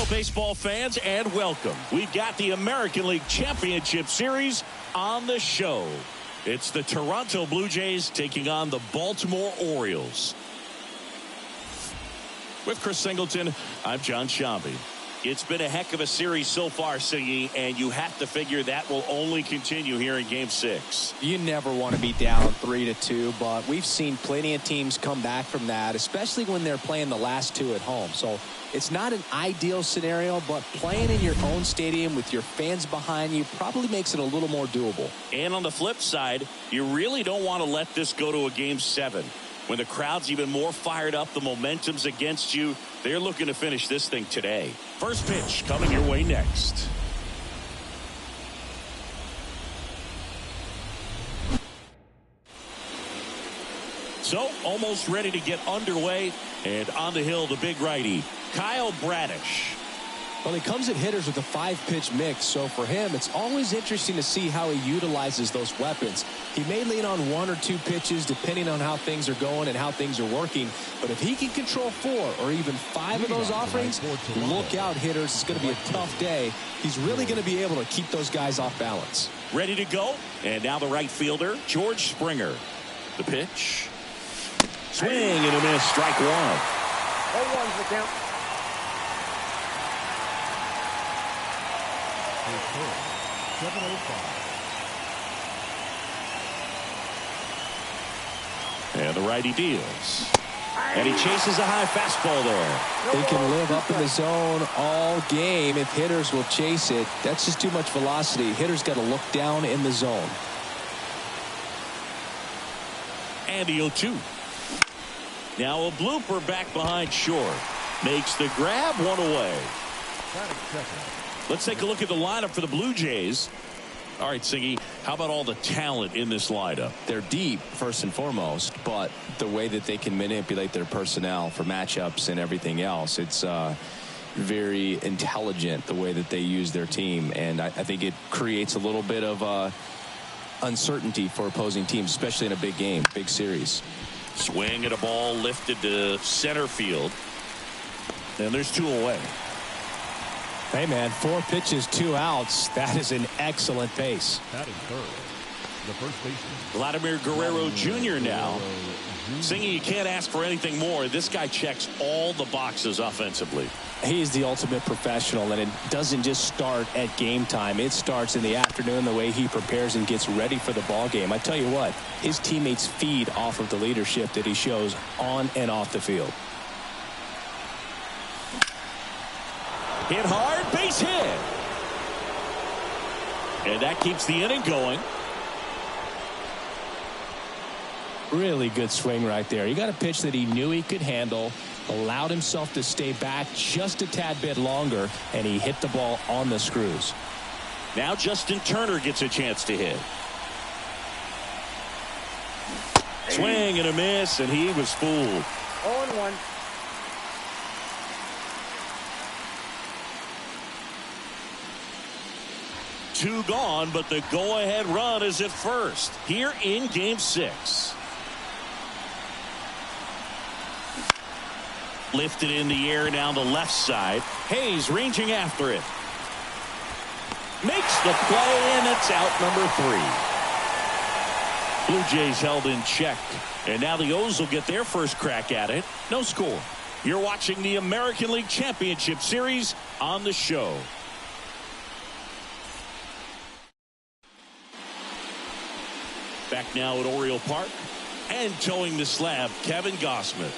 baseball fans, and welcome. We've got the American League Championship Series on the show. It's the Toronto Blue Jays taking on the Baltimore Orioles. With Chris Singleton, I'm John Shambi. It's been a heck of a series so far, Siggy, and you have to figure that will only continue here in Game 6. You never want to be down 3-2, but we've seen plenty of teams come back from that, especially when they're playing the last two at home. So it's not an ideal scenario, but playing in your own stadium with your fans behind you probably makes it a little more doable. And on the flip side, you really don't want to let this go to a Game 7. When the crowd's even more fired up, the momentum's against you. They're looking to finish this thing today. First pitch coming your way next. So, almost ready to get underway. And on the hill, the big righty, Kyle Bradish. Well, he comes at hitters with a 5-pitch mix, so for him, it's always interesting to see how he utilizes those weapons. He may lean on 1 or 2 pitches depending on how things are going and how things are working, but if he can control 4 or even 5 of those offerings, look out, hitters. It's going to be a tough day. He's really going to be able to keep those guys off balance. Ready to go, and now the right fielder, George Springer. The pitch. Swing and a miss, strike 1. 0-1's the count. And the righty deals. And he chases a high fastball there. They can live up in the zone all game if hitters will chase it. That's just too much velocity. Hitters got to look down in the zone. And the 0-2. Now a blooper back behind short. Makes the grab, 1 away. Let's take a look at the lineup for the Blue Jays. All right, Siggy, how about all the talent in this lineup? They're deep, first and foremost, but the way that they can manipulate their personnel for matchups and everything else, it's very intelligent the way that they use their team, and I think it creates a little bit of uncertainty for opposing teams, especially in a big game, big series. Swing at a ball lifted to center field. And there's 2 away. Hey, man, 4 pitches, 2 outs. That is an excellent pace. Batting third, the first baseman, Vladimir Guerrero Jr. now. Singing, you can't ask for anything more. This guy checks all the boxes offensively. He's the ultimate professional, and it doesn't just start at game time. It starts in the afternoon, the way he prepares and gets ready for the ball game. I tell you what, his teammates feed off of the leadership that he shows on and off the field. Hit hard, base hit. And that keeps the inning going. Really good swing right there. He got a pitch that he knew he could handle, allowed himself to stay back just a tad bit longer, and he hit the ball on the screws. Now Justin Turner gets a chance to hit. Swing and a miss, and he was fooled. 0-1. Two gone, but the go-ahead run is at first here in Game 6. Lifted in the air down the left side. Hayes ranging after it. Makes the play, and it's out number 3. Blue Jays held in check, and now the O's will get their first crack at it. No score. You're watching the American League Championship Series on the show. Back now at Oriole Park, and towing the slab, Kevin Gossman.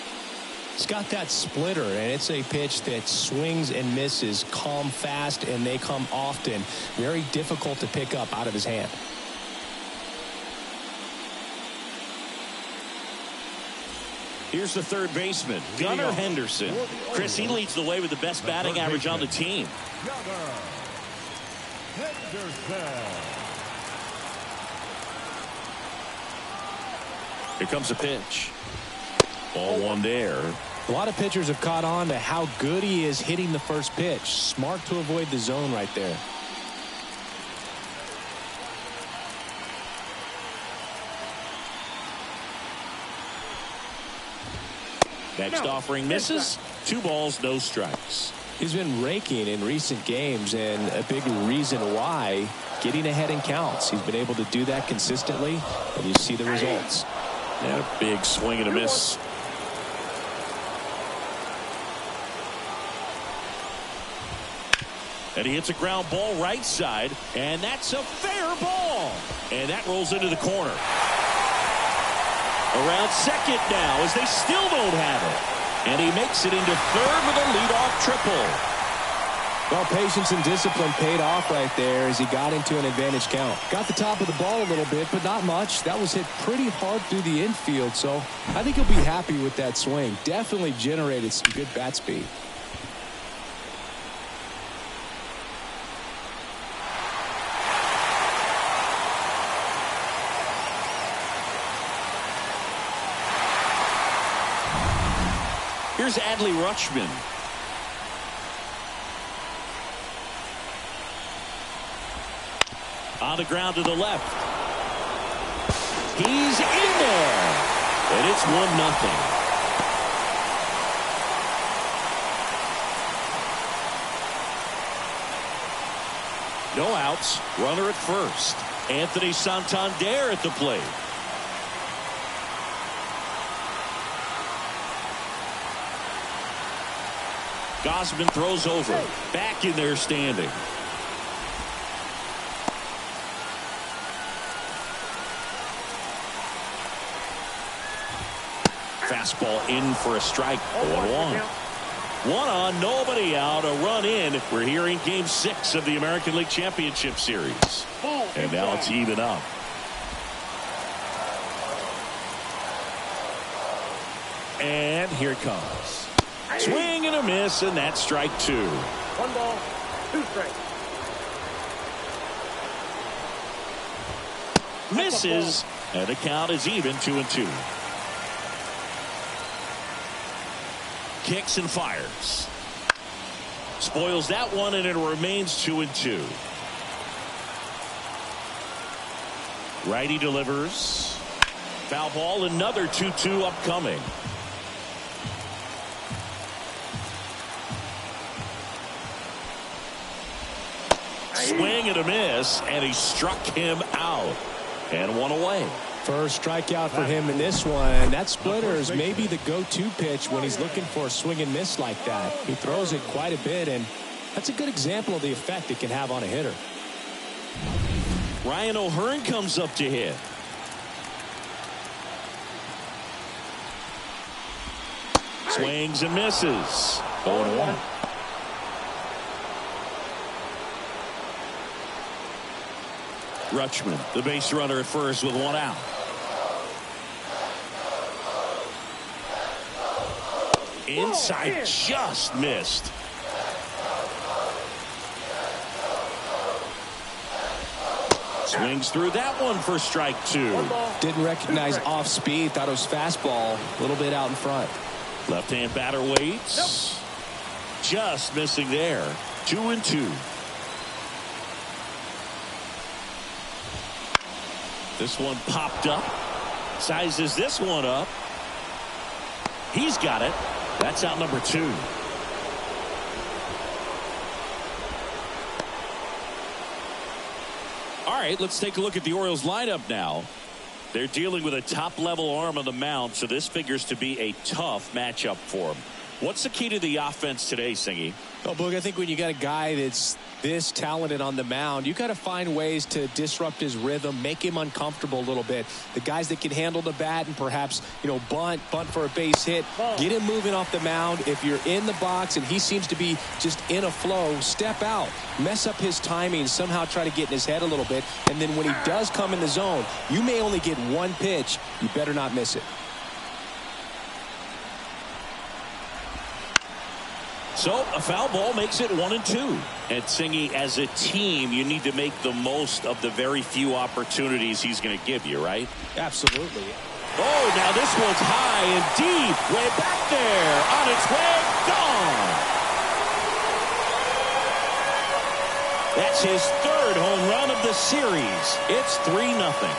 It's got that splitter, and it's a pitch that swings and misses, come fast, and they come often. Very difficult to pick up out of his hand. Here's the third baseman, Gunnar Henderson. Chris, he leads the way with the best batting average on the team. Gunnar Henderson. Here comes a pitch. Ball 1 there. A lot of pitchers have caught on to how good he is hitting the first pitch. Smart to avoid the zone right there. Next offering misses. 2 balls, no strikes. He's been raking in recent games, and a big reason why, getting ahead in counts. He's been able to do that consistently, and you see the results. And a big swing and a miss. And he hits a ground ball right side, and that's a fair ball. And that rolls into the corner. Around second now as they still don't have it. And he makes it into third with a leadoff triple. Well, patience and discipline paid off right there as he got into an advantage count. Got the top of the ball a little bit, but not much. That was hit pretty hard through the infield, so I think he'll be happy with that swing. Definitely generated some good bat speed. Here's Adley Rutschman. On the ground to the left. He's in there. And it's 1-0. No outs. Runner at first. Anthony Santander at the plate. Gausman throws over. Back in there standing. Fastball in for a strike. 0-1. One on, nobody out, a run in. We're here in Game 6 of the American League Championship Series. And now it's even up. And here it comes. Swing and a miss, and that's strike 2. 1 ball, 2 strikes. Misses, and the count is even 2-2. Kicks and fires. Spoils that one, and it remains 2-2. Righty delivers. Foul ball, another 2-2 upcoming. Swing and a miss, and he struck him out. And one away. First strikeout for him in this one. That splitter is maybe the go-to pitch when he's looking for a swing and miss like that. He throws it quite a bit, and that's a good example of the effect it can have on a hitter. Ryan O'Hearn comes up to hit. Swings and misses. 0-1. Rutschman, the base runner at first with 1 out. Inside, just missed. Swings through that one for strike 2. Didn't recognize off speed. Thought it was fastball. A little bit out in front. Left-hand batter waits. Just missing there. 2-2. This one popped up. Sizes this one up. He's got it. That's out number 2. All right, let's take a look at the Orioles lineup now. They're dealing with a top-level arm on the mound, so this figures to be a tough matchup for them. What's the key to the offense today, Singy? Oh, Boog, I think when you got a guy that's this talented on the mound, you got to find ways to disrupt his rhythm, make him uncomfortable a little bit. The guys that can handle the bat and perhaps, bunt for a base hit, get him moving off the mound. If you're in the box and he seems to be just in a flow, step out, mess up his timing, somehow try to get in his head a little bit. And then when he does come in the zone, you may only get one pitch. You better not miss it. So a foul ball makes it 1-2. And Singy, as a team, you need to make the most of the very few opportunities he's going to give you, right? Absolutely. Oh, now this one's high and deep. Way back there. On its way. Gone. That's his 3rd home run of the series. It's 3-0.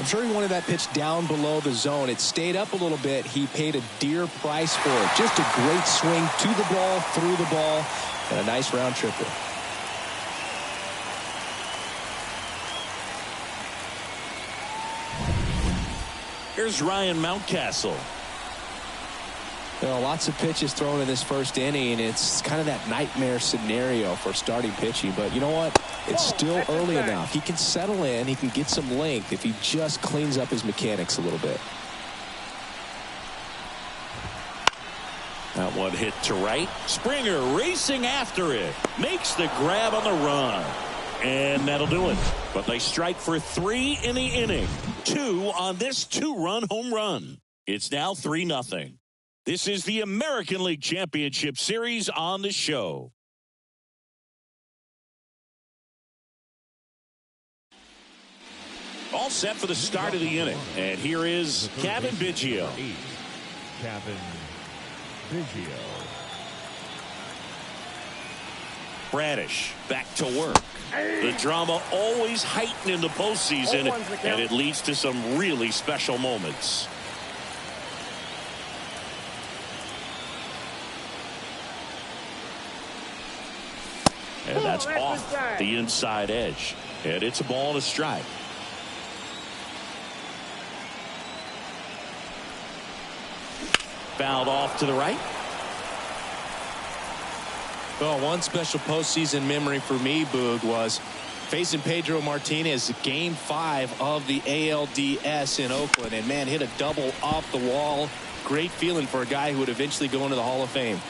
sure he wanted that pitch down below the zone. It stayed up a little bit. He paid a dear price for it. Just a great swing to the ball, through the ball, and a nice round tripper. Here's Ryan Mountcastle. There are lots of pitches thrown in this first inning. It's kind of that nightmare scenario for starting pitching. But you know what? It's still early enough. He can settle in. He can get some length if he just cleans up his mechanics a little bit. That one hit to right. Springer racing after it. Makes the grab on the run. And that'll do it. But they strike for 3 in the inning. 2 on this 2-run home run. It's now 3-0. This is the American League Championship Series on the show. All set for the start of the inning. And here is Cavan Biggio. Cavan Biggio. Bradish back to work. The drama always heightened in the postseason, and it leads to some really special moments. And that's off the inside edge. And it's a ball and a strike. Fouled off to the right. Well, one special postseason memory for me, Boog, was facing Pedro Martinez Game 5 of the ALDS in Oakland. And, man, hit a double off the wall. Great feeling for a guy who would eventually go into the Hall of Fame.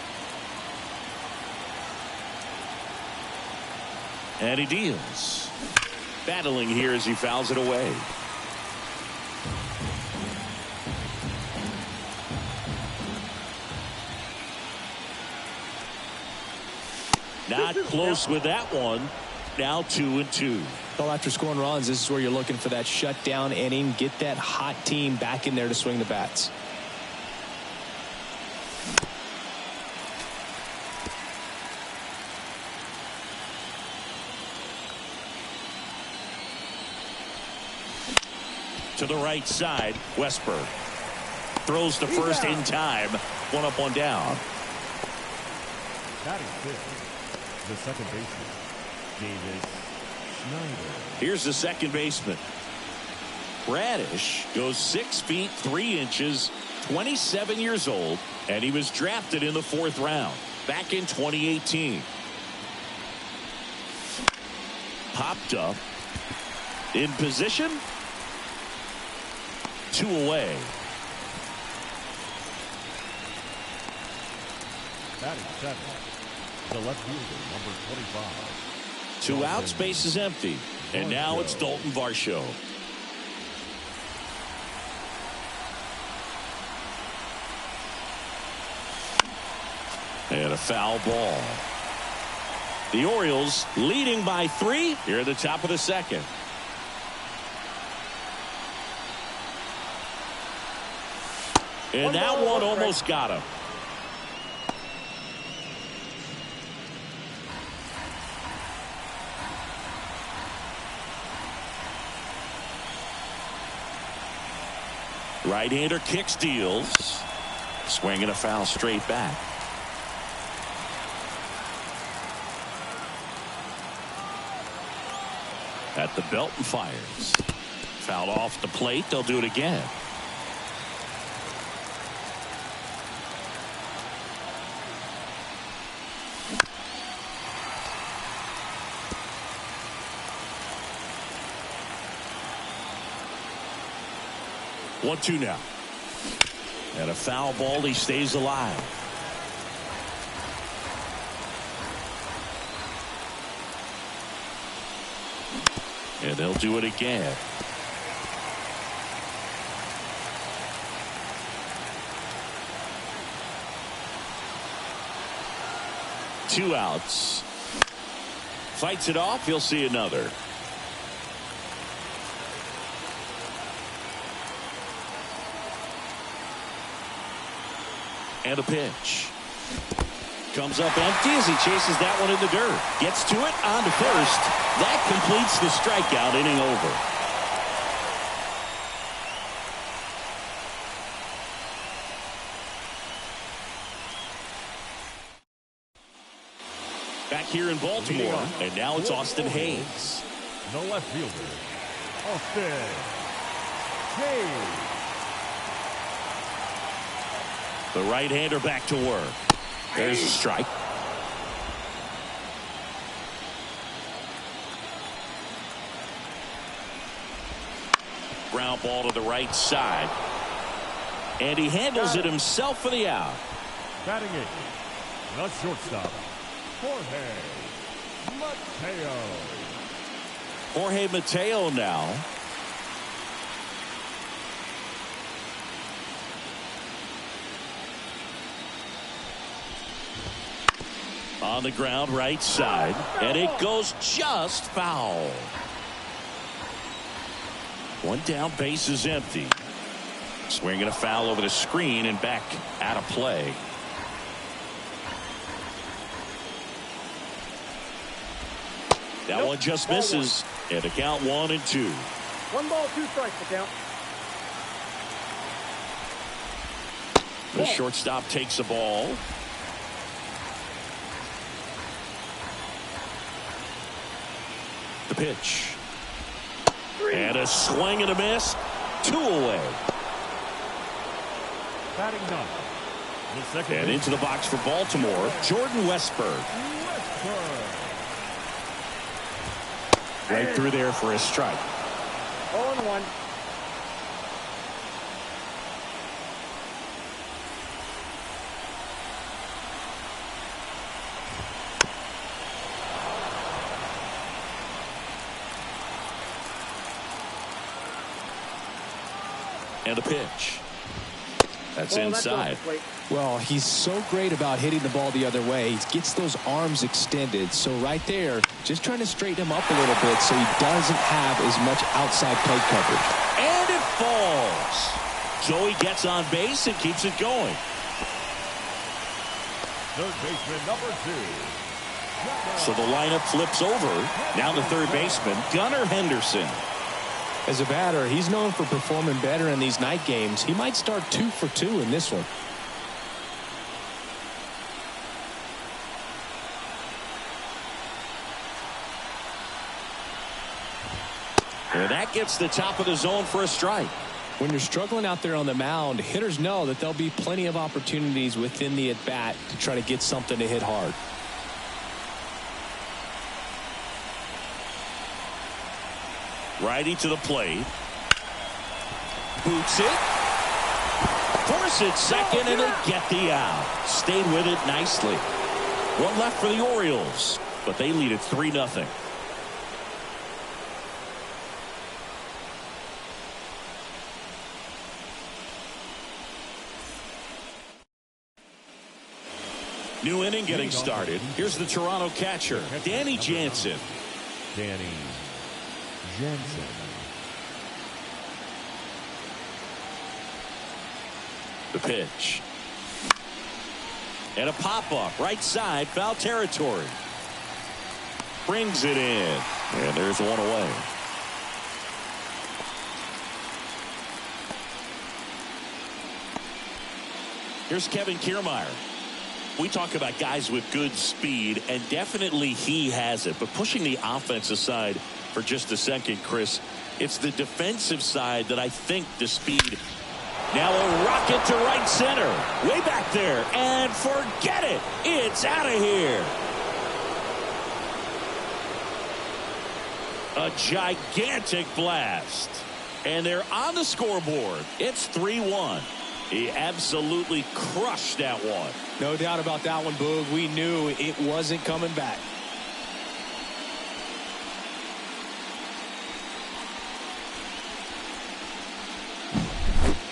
And he deals. Battling here as he fouls it away. Not close with that one. Now 2-2. Well, after scoring runs, this is where you're looking for that shutdown inning. Get that hot team back in there to swing the bats. To the right side, Westberg throws to first in time. 1 up, 1 down. Batting fifth, the second baseman, Davis Schneider. Here's the second baseman. Bradish goes 6 feet 3 inches, 27 years old, and he was drafted in the 4th round back in 2018. Popped up in position. 2 away. Batting seventh, the left fielder, number 25. 2 outs, base is empty. And now it's Dalton Varsho. And a foul ball. The Orioles leading by 3 here at the top of the second. And that one almost got him. Right-hander kicks, deals. Swinging a foul straight back. At the belt and fires. Fouled off the plate. They'll do it again. One, 2 now. And a foul ball. He stays alive. And they'll do it again. Two outs. Fights it off. He'll see another. And a pitch. Comes up empty as he chases that one in the dirt. Gets to it, on to first. That completes the strikeout, inning over. Back here in Baltimore, and now it's Austin Hayes. The left fielder, Austin Hayes. The right-hander back to work. There's a strike. Ground ball to the right side. And he handles it himself for the out. Batting it, the shortstop, Jorge Mateo. Jorge Mateo now. On the ground, right side, and it goes just foul. One down, base is empty. Swinging a foul over the screen and back out of play. That one just misses, and the count 1-2. 1 ball, 2 strikes the count. The shortstop takes the ball. The pitch. And a swing and a miss. 2 away. Batting ninth. The second and into the box for Baltimore, Jordan Westburg. Right through there for a strike. 0-1. And a pitch. That's inside. Well, he's so great about hitting the ball the other way. He gets those arms extended. So right there, just trying to straighten him up a little bit so he doesn't have as much outside plate coverage. And it falls. So he gets on base and keeps it going. Third baseman number 2. So the lineup flips over. Now the third baseman, Gunnar Henderson. As a batter, he's known for performing better in these night games. He might start 2 for 2 in this one. And that gets the top of the zone for a strike. When you're struggling out there on the mound, hitters know that there'll be plenty of opportunities within the at-bat to try to get something to hit hard. Righty to the plate. Boots it. Force it second, and they get the out. Stayed with it nicely. One left for the Orioles, but they lead it 3-0. New inning getting started. Here's the Toronto catcher, Danny Jansen. Danny Jansen. The pitch. And a pop-up, right side, foul territory. Brings it in. And there's one away. Here's Kevin Kiermaier. We talk about guys with good speed, and definitely he has it. But pushing the offense aside for just a second, Chris, it's the defensive side that I think the speed. Now a rocket to right center. Way back there. And forget it. It's out of here. A gigantic blast. And they're on the scoreboard. It's 3-1. He absolutely crushed that one. No doubt about that one, Boog. We knew it wasn't coming back.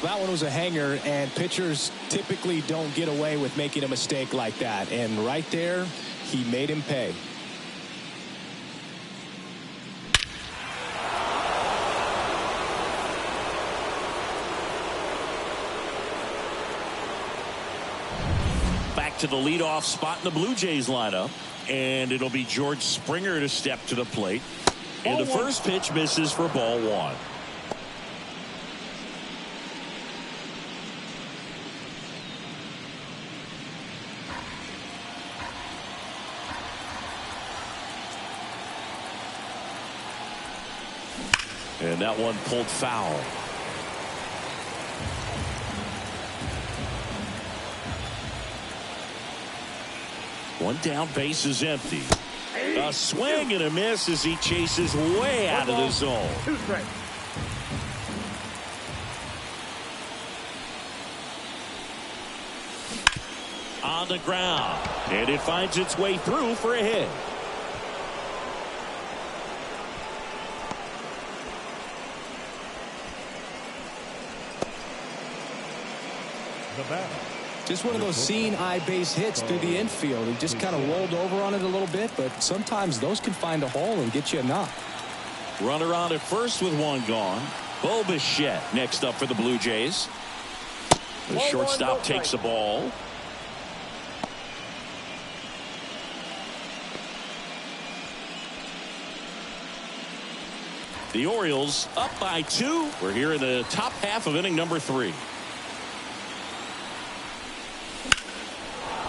That one was a hanger, and pitchers typically don't get away with making a mistake like that. And right there, he made him pay. Back to the leadoff spot in the Blue Jays lineup, and it'll be George Springer to step to the plate. And the first pitch misses for ball 1. And that one pulled foul. One down, base is empty. A swing and a miss as he chases way out of the zone. 2 strikes. On the ground, and it finds its way through for a hit. The batter. Just one of those seeing eye base hits through the infield. He just kind of rolled over on it a little bit, but sometimes those can find a hole and get you a knock. Runner on at first with one gone. Bo Bichette next up for the Blue Jays. The shortstop takes the ball. The Orioles up by 2. We're here in the top half of inning number 3.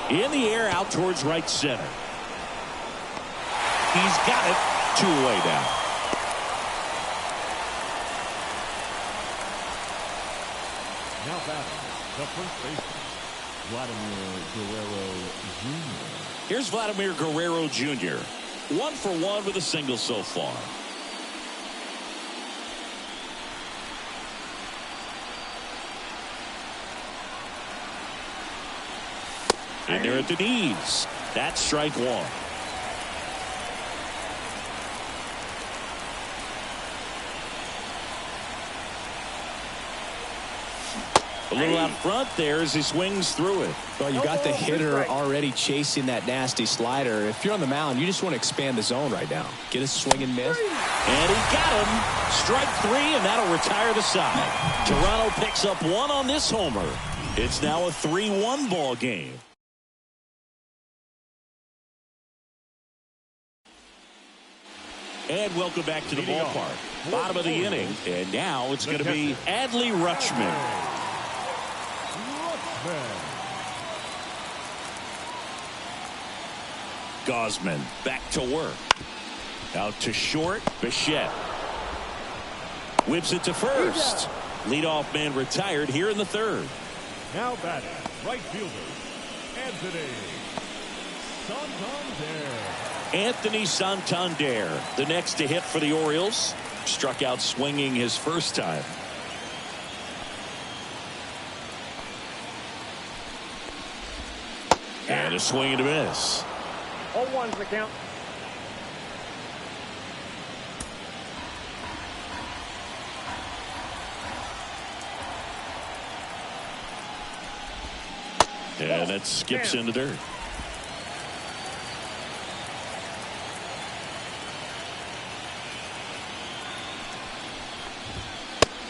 In the air out towards right center. He's got it. 2 away now. Now batting, the first baseman, Vladimir Guerrero Jr. Here's Vladimir Guerrero Jr. 1 for 1 with a single so far. And they're at the knees. That's strike 1. A little out front there as he swings through it. Well, you got the hitter already chasing that nasty slider. If you're on the mound, you just want to expand the zone right now. Get a swing and miss. And he got him. Strike 3, and that'll retire the side. Toronto picks up 1 on this homer. It's now a 3-1 ball game. And welcome back to the ballpark. Bottom of the inning. And now it's going to be Adley Rutschman. Gosman back to work. Out to short. Bichette. Whips it to first. Leadoff man retired here in the 3rd. Now batting, right fielder, Anthony Santander. Anthony Santander, the next to hit for the Orioles. Struck out swinging his first time. And a swing and a miss. 0-1's the count. And that skips into dirt.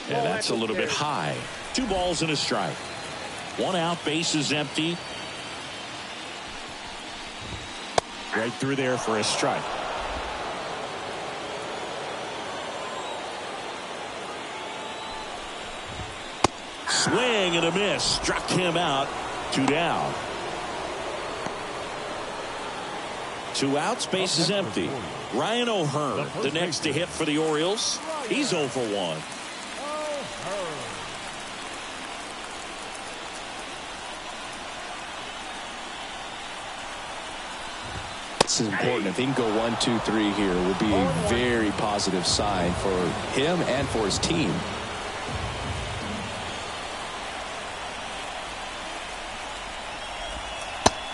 And that's a little bit high. 2 balls and a strike. 1 out, base is empty. Right through there for a strike. Swing and a miss. Struck him out. 2 down. 2 outs, base is empty. Ryan O'Hearn, the next to hit for the Orioles. He's 0 for 1. This is important. If he can go 1, 2, 3 here, it would be a very positive sign for him and for his team.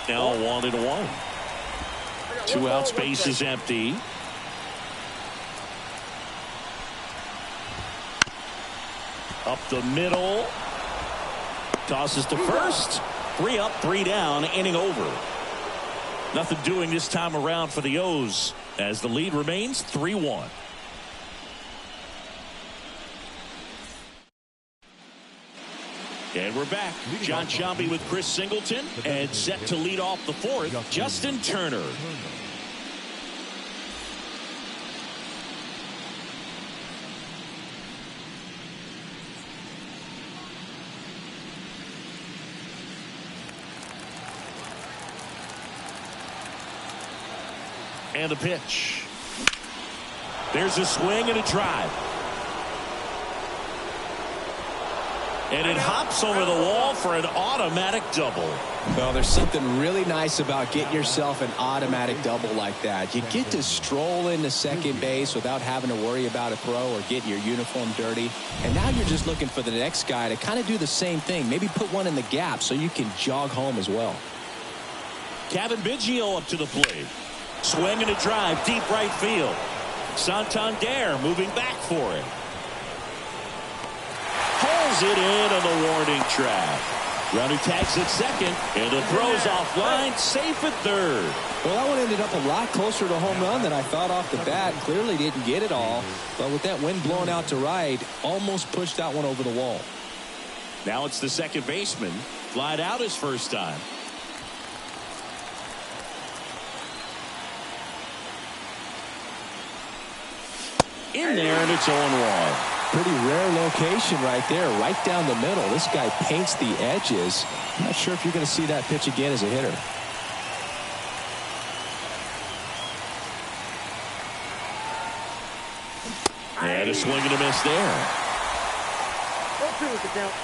Now 1-1. 2 outs, base is empty. Up the middle. Tosses to first. 3 up, 3 down, inning over. Nothing doing this time around for the O's as the lead remains 3-1. And we're back. John Sciambi with Chris Singleton, and set to lead off the 4th, Justin Turner. And the pitch. There's a swing and a drive. And it hops over the wall for an automatic double. Well, there's something really nice about getting yourself an automatic double like that. You get to stroll into second base without having to worry about a throw or getting your uniform dirty. And now you're just looking for the next guy to kind of do the same thing. Maybe put one in the gap so you can jog home as well. Kevin Biggio up to the plate. Swing and a drive, deep right field. Santander moving back for it. Pulls it in on the warning track. Runner tags at second, and the throw's offline, safe at third. Well, that one ended up a lot closer to home run than I thought off the bat. Clearly didn't get it all, but with that wind blowing out to right, almost pushed that one over the wall. Now it's the second baseman. Flied out his first time. In there, and it's 0-1. Pretty rare location right there, right down the middle. This guy paints the edges. I'm not sure if you're going to see that pitch again as a hitter. And a swing and a miss there. 0-2 is the count.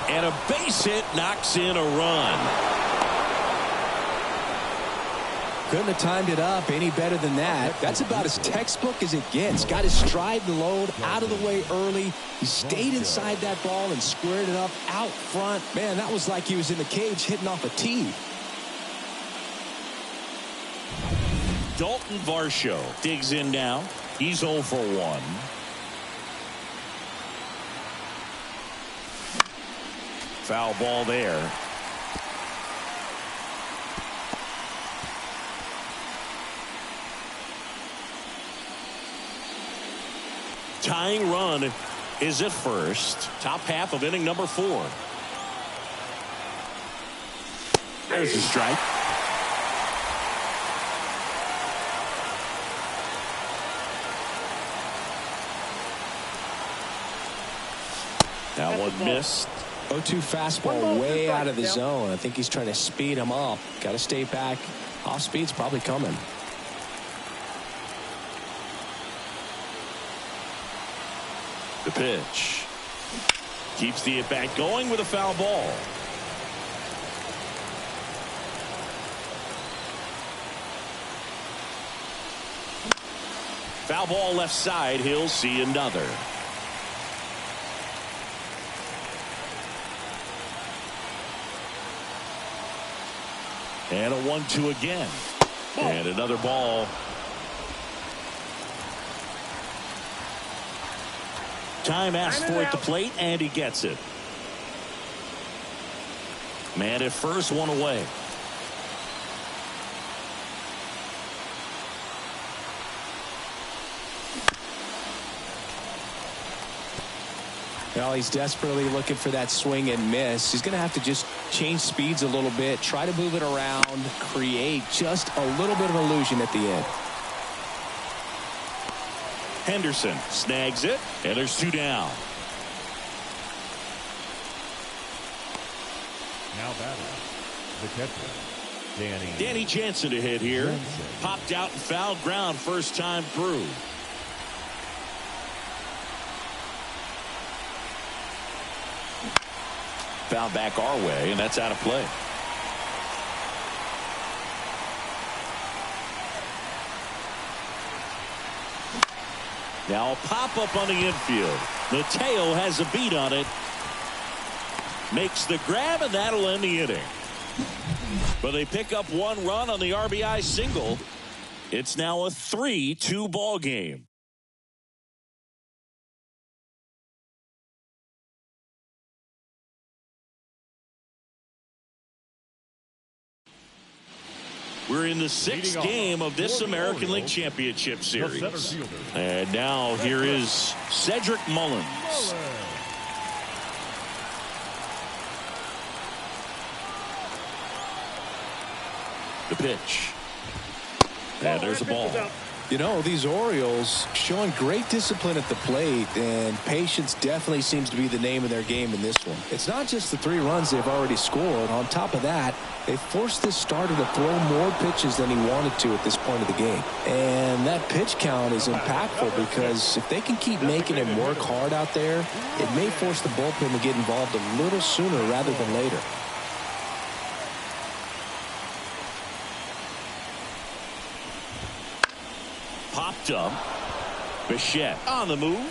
And a base hit knocks in a run. Couldn't have timed it up any better than that. That's about as textbook as it gets. Got his stride and load out of the way early. He stayed inside that ball and squared it up out front. Man, that was like he was in the cage hitting off a tee. Dalton Varsho digs in now. He's 0 for 1. Foul ball there. Tying run is at first. Top half of inning number 4. There's a strike. That one missed. 0-2 fastball way out of the zone. I think he's trying to speed him up. Got to stay back. Off speed's probably coming. The pitch. Keeps the at-bat going with a foul ball. Foul ball left side. He'll see another. And a 1-2 again. And another ball. Time asked for at the plate, and he gets it. Man at first, one away. Well, he's desperately looking for that swing and miss. He's going to have to just change speeds a little bit, try to move it around, create just a little bit of illusion at the end. Henderson snags it, and there's 2 down. Now batting, the catcher, Danny Jansen to hit here. Popped out and fouled ground first time through. Foul back our way, and that's out of play. Now a pop-up on the infield. Mateo has a beat on it. Makes the grab, and that'll end the inning. But they pick up 1 run on the RBI single. It's now a 3-2 ball game. We're in the 6th game of this American League Championship Series. And now here is Cedric Mullins. The pitch. And there's a ball. You know, these Orioles showing great discipline at the plate, and patience definitely seems to be the name of their game in this one. It's not just the 3 runs they've already scored. On top of that, they forced this starter to throw more pitches than he wanted to at this point of the game. And that pitch count is impactful because if they can keep making him work hard out there, it may force the bullpen to get involved a little sooner rather than later. Popped up. Bichette on the move.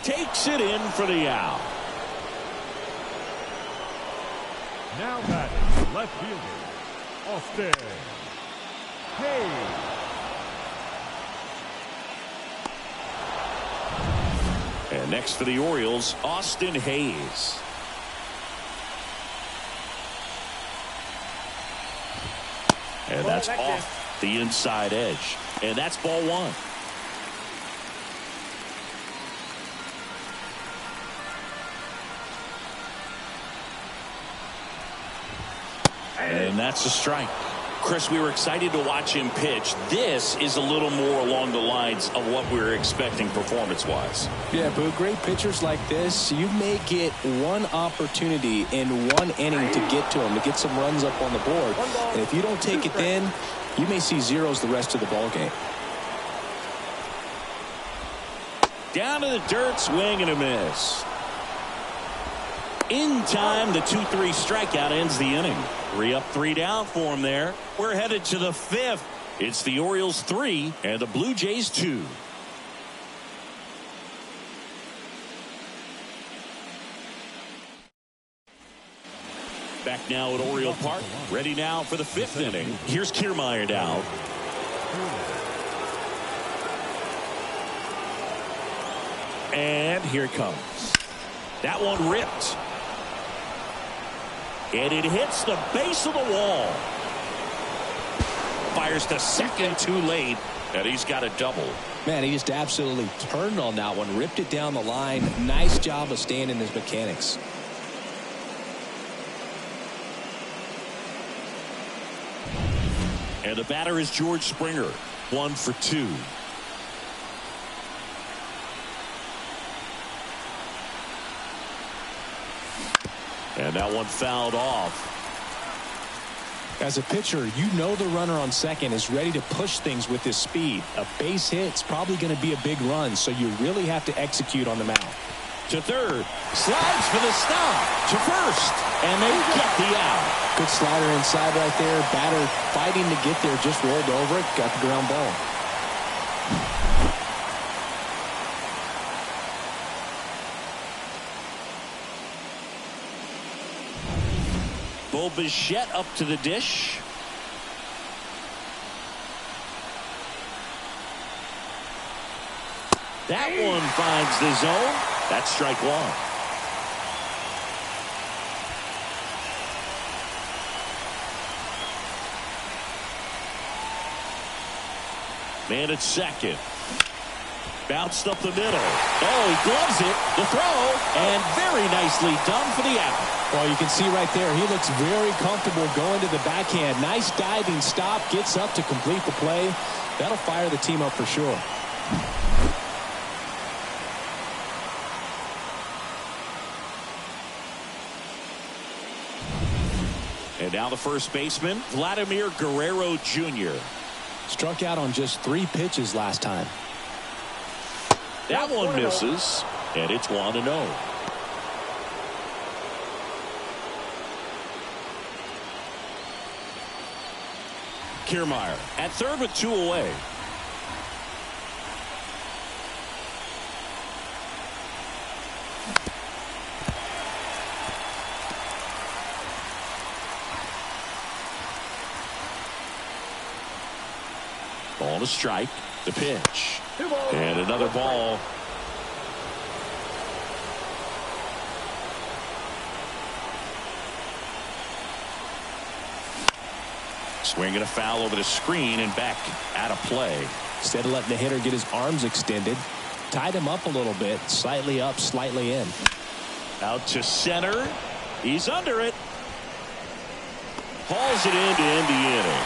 Takes it in for the out. Now batting, left fielder, Austin Hayes. And next for the Orioles, Austin Hayes. And that's off the inside edge. And that's ball 1. And that's a strike. Chris, we were excited to watch him pitch. This is a little more along the lines of what we were expecting performance-wise. Yeah, but great pitchers like this, you may get one opportunity in one inning to get to them, to get some runs up on the board. And if you don't take it then, you may see zeros the rest of the ball game. Down to the dirt, swing and a miss. In time, the 2-3 strikeout ends the inning. 3 up, 3 down for him there. We're headed to the 5th. It's the Orioles 3 and the Blue Jays 2. Back now at Oriole Park. Ready now for the 5th inning. Here's Kiermaier down. And here it comes. That one ripped. And it hits the base of the wall. Fires to second too late. And he's got a double. Man, he just absolutely turned on that one. Ripped it down the line. Nice job of staying in his mechanics. And the batter is George Springer. 1 for 2. And that one fouled off. As a pitcher, you know the runner on second is ready to push things with his speed. A base hit's probably going to be a big run, so you really have to execute on the mound. To third. Slides for the stop. To first. And they get the out. Good slider inside right there. Batter fighting to get there. Just rolled over it. Got the ground ball. Bichette up to the dish. That one finds the zone. That's strike 1. Man at second. Bounced up the middle. Oh, he gloves it. The throw. And very nicely done for the out. Well, you can see right there, he looks very comfortable going to the backhand. Nice diving stop. Gets up to complete the play. That'll fire the team up for sure. And now the first baseman, Vladimir Guerrero Jr. Struck out on just 3 pitches last time. That one misses, and it's 1-0. Kiermaier at third with 2 away. Ball to strike. The pitch. And another ball. Swinging a foul over the screen and back out of play. Instead of letting the hitter get his arms extended, tied him up a little bit. Slightly up, slightly in. Out to center. He's under it. Hauls it in to end the inning.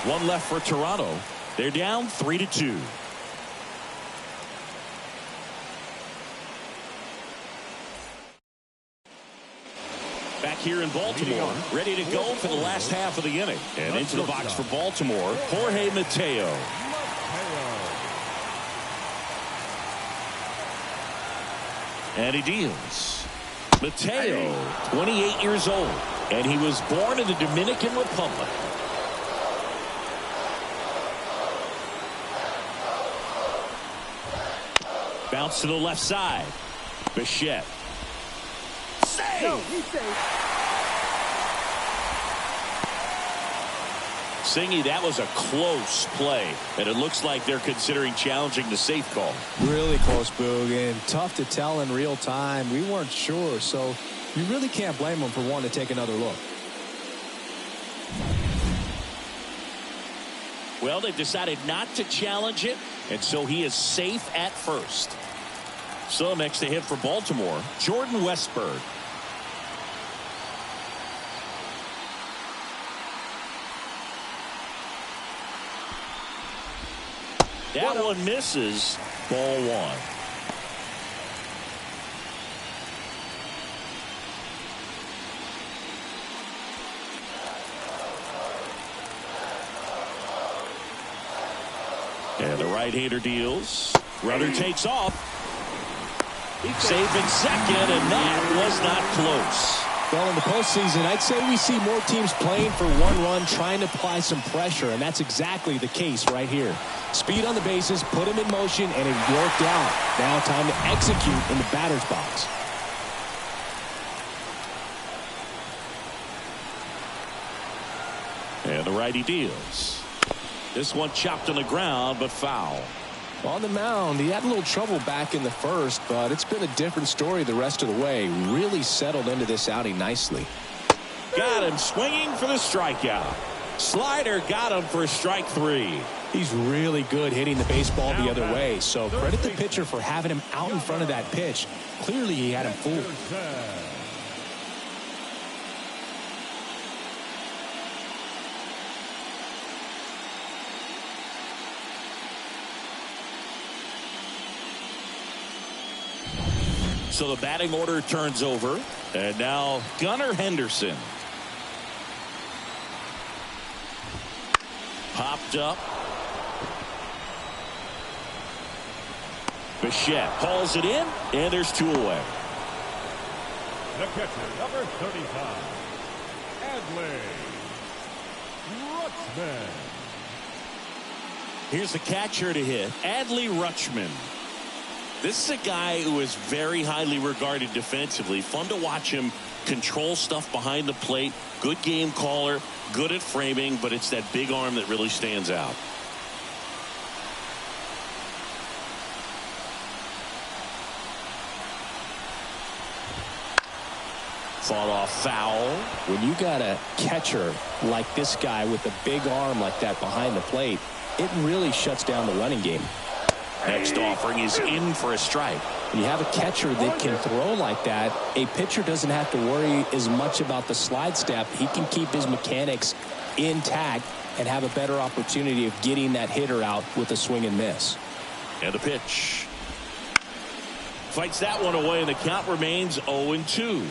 One left for Toronto. They're down 3-2. Back here in Baltimore, ready to go for the last half of the inning. And into the box for Baltimore, Jorge Mateo. And he deals. Mateo, 28 years old, and he was born in the Dominican Republic. Bounce to the left side. Bichette. Save! No, he's safe. Singy, that was a close play, and it looks like they're considering challenging the safe call. Really close, Boog, and tough to tell in real time. We weren't sure, so you really can't blame them for wanting to take another look. Well, they've decided not to challenge it, and so he is safe at first. So next to hit for Baltimore, Jordan Westburg. That one misses. Ball one. And the right-hander deals. Runner takes off. Safe in second, and that was not close. Well, in the postseason, I'd say we see more teams playing for one run, trying to apply some pressure, and that's exactly the case right here. Speed on the bases, put him in motion, and it worked out. Now time to execute in the batter's box. And the righty deals. This one chopped on the ground, but foul. On the mound, he had a little trouble back in the first, but it's been a different story the rest of the way. Really settled into this outing nicely. Got him swinging for the strikeout. Slider got him for strike three. He's really good hitting the baseball the other way, so credit the pitcher for having him out in front of that pitch. Clearly he had him fooled. So the batting order turns over, and now Gunnar Henderson. Popped up. Bichette hauls it in, and there's two away. The catcher, number 35, Adley Rutschman. Here's the catcher to hit, Adley Rutschman. This is a guy who is very highly regarded defensively. Fun to watch him control stuff behind the plate. Good game caller, good at framing, but it's that big arm that really stands out. Fought off foul. When you got a catcher like this guy with a big arm like that behind the plate, it really shuts down the running game. Next offering is in for a strike. When you have a catcher that can throw like that, a pitcher doesn't have to worry as much about the slide step. He can keep his mechanics intact and have a better opportunity of getting that hitter out with a swing and miss. And the pitch. Fights that one away, and the count remains 0-2.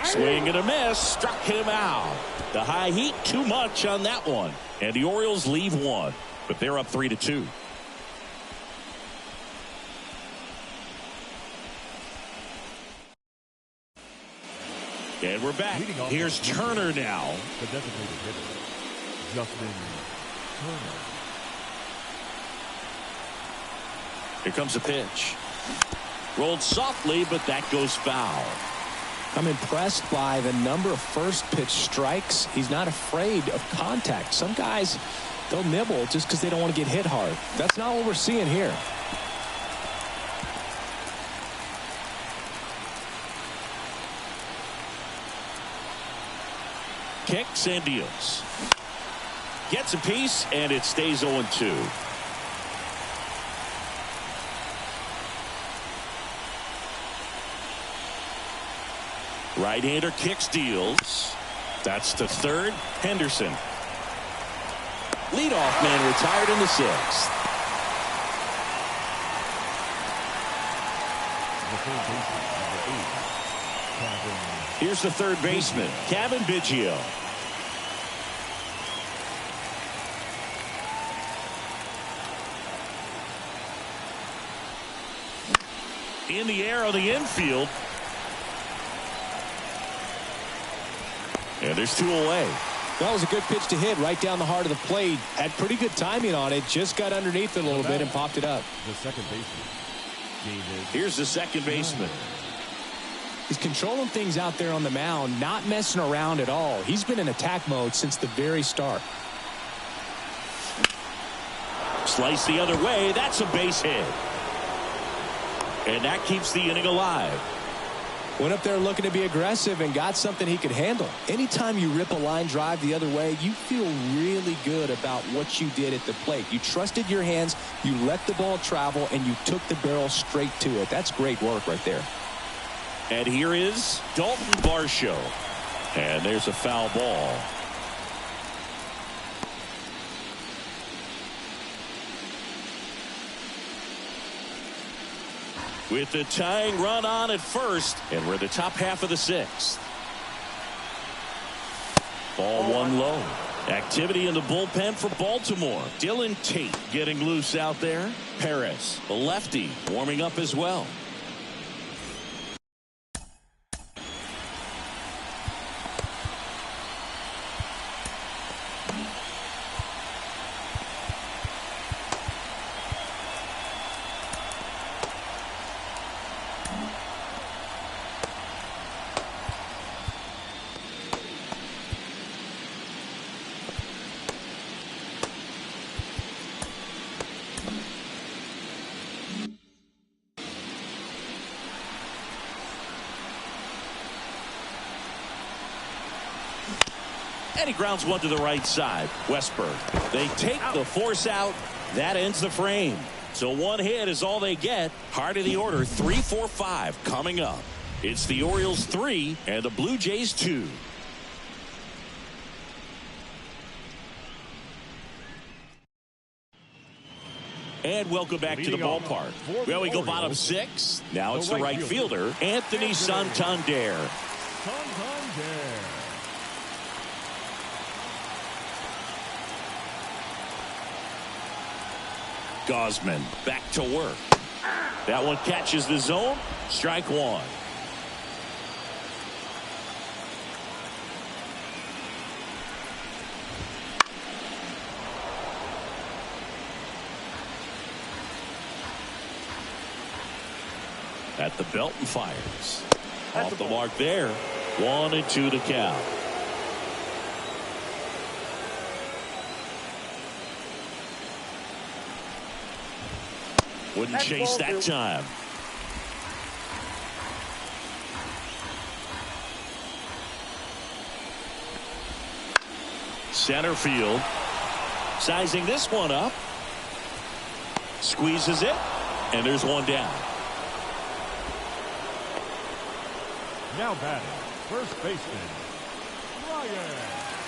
Swing and a miss, struck him out. The high heat, too much on that one. And the Orioles leave one, but they're up 3-2. And we're back. Here's Turner now. The designated hitter, Justin Turner. Here comes a pitch. Rolled softly, but that goes foul. I'm impressed by the number of first pitch strikes. He's not afraid of contact. Some guys, they'll nibble just because they don't want to get hit hard. That's not what we're seeing here. Kicks and deals. Gets a piece, and it stays 0-2. Right-hander kicks, deals. That's to third. Henderson. Leadoff man retired in the sixth. Here's the third baseman, Kevin Biggio. In the air on the infield. And there's two away. That was a good pitch to hit right down the heart of the plate. Had pretty good timing on it. Just got underneath it a little bit and popped it up. The second baseman, David. Here's the second baseman. He's controlling things out there on the mound, not messing around at all. He's been in attack mode since the very start. Slice the other way. That's a base hit. And that keeps the inning alive. Went up there looking to be aggressive and got something he could handle. Anytime you rip a line drive the other way, you feel really good about what you did at the plate. You trusted your hands, you let the ball travel, and you took the barrel straight to it. That's great work right there. And here is Dalton Varsho. And there's a foul ball. With the tying run on at first, and we're in the top half of the sixth. Ball one low. Activity in the bullpen for Baltimore. Dylan Tate getting loose out there. Perez, the lefty, warming up as well. And he grounds one to the right side. Westberg. They take the force out. That ends the frame. So one hit is all they get. Heart of the order, 3, 4, 5 coming up. It's the Orioles 3 and the Blue Jays 2. And welcome back to the ballpark. Well, we go bottom 6. Now it's the right fielder, Anthony Santander. Gausman back to work. That one catches the zone. Strike one. At the belt and fires. Off the mark there. 1-2 to count. Wouldn't chase that time. Center field. Sizing this one up. Squeezes it. And there's one down. Now batting, first baseman, Ryan.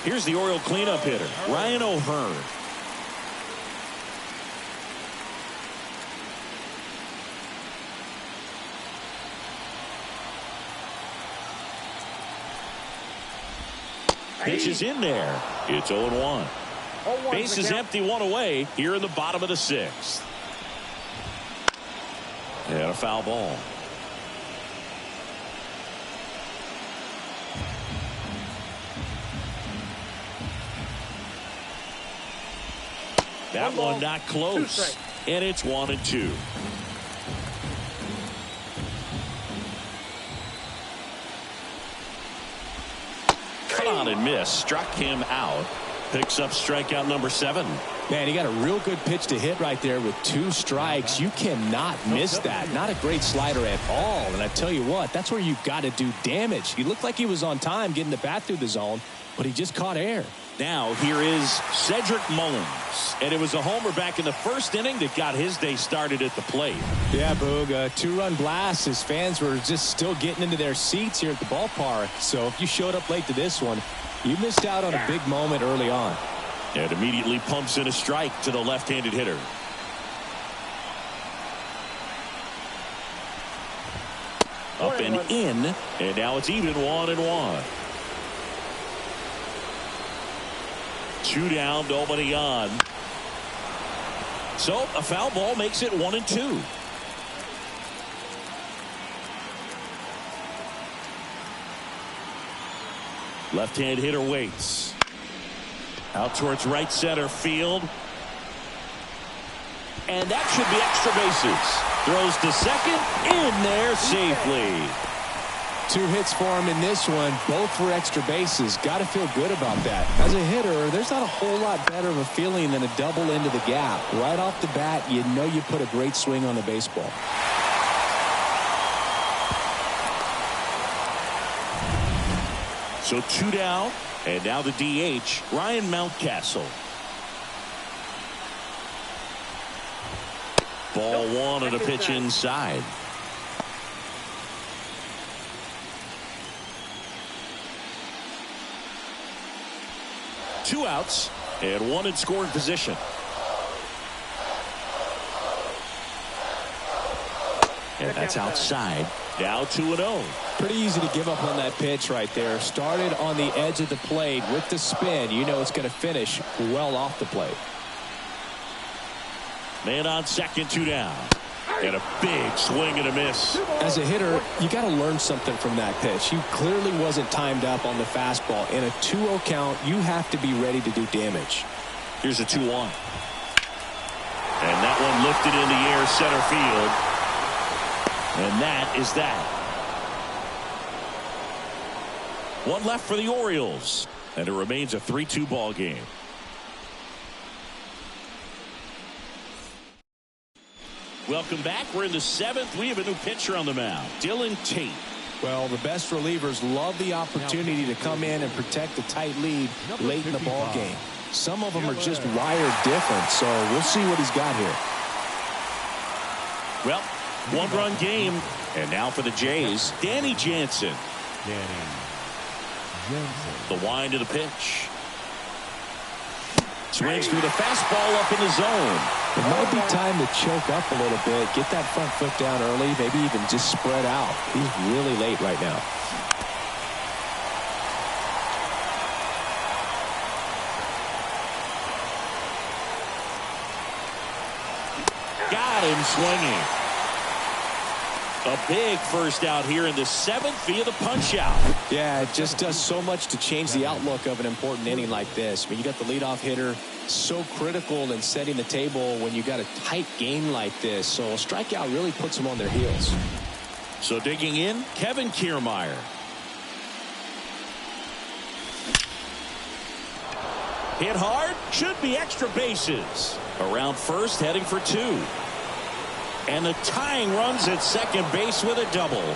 Here's the Oriole cleanup hitter, Ryan O'Hearn. Pitch is in there. It's 0-1. Base is empty, one away here in the bottom of the sixth. And a foul ball. That one not close. And it's 1-2. Cut on and miss. Struck him out. Picks up strikeout number 7. Man, he got a real good pitch to hit right there with 2 strikes. You cannot miss that. Not a great slider at all. And I tell you what, that's where you've got to do damage. He looked like he was on time getting the bat through the zone, but he just caught air. Now here is Cedric Mullins. And it was a homer back in the first inning that got his day started at the plate. Yeah, Boog, a 2-run blast. His fans were just still getting into their seats here at the ballpark. So if you showed up late to this one, you missed out on a big moment early on. And immediately pumps in a strike to the left-handed hitter. Up and in, and now it's even 1-1. 2 down, nobody on. So a foul ball makes it 1-2. Left-hand hitter waits. Out towards right center field. And that should be extra bases. Throws to second, in there safely. 2 hits for him in this one, both for extra bases. Got to feel good about that. As a hitter, there's not a whole lot better of a feeling than a double into the gap. Right off the bat, you know you put a great swing on the baseball. So 2 down, and now the DH, Ryan Mountcastle. Ball 1 and a pitch inside. Two outs and 1 in scoring position. And that's outside. Now 2-0. Pretty easy to give up on that pitch right there. Started on the edge of the plate with the spin. You know it's going to finish well off the plate. Man on second, 2 down. And a big swing and a miss. As a hitter, you got to learn something from that pitch. He clearly wasn't timed up on the fastball. In a 2-0 count, you have to be ready to do damage. Here's a 2-1. And that one lifted in the air center field. And that is that. 1 left for the Orioles. And it remains a 3-2 ball game. Welcome back. We're in the 7th. We have a new pitcher on the mound, Dylan Tate. Well, the best relievers love the opportunity to come in and protect a tight lead late in the ball game. Some of them are just wired different, so we'll see what he's got here. Well, 1-run game, and now for the Jays, Danny Jansen. The wind of the pitch. Swings through the fastball up in the zone. It might be time to choke up a little bit, get that front foot down early, maybe even just spread out. He's really late right now. Got him swinging. A big first out here in the 7th via the punch out. Yeah, it just does so much to change the outlook of an important inning like this. I mean, you got the leadoff hitter, so critical in setting the table when you got a tight game like this. So a strikeout really puts them on their heels. So digging in, Kevin Kiermaier. Hit hard, should be extra bases. Around first, heading for 2. And the tying runs at second base with a double.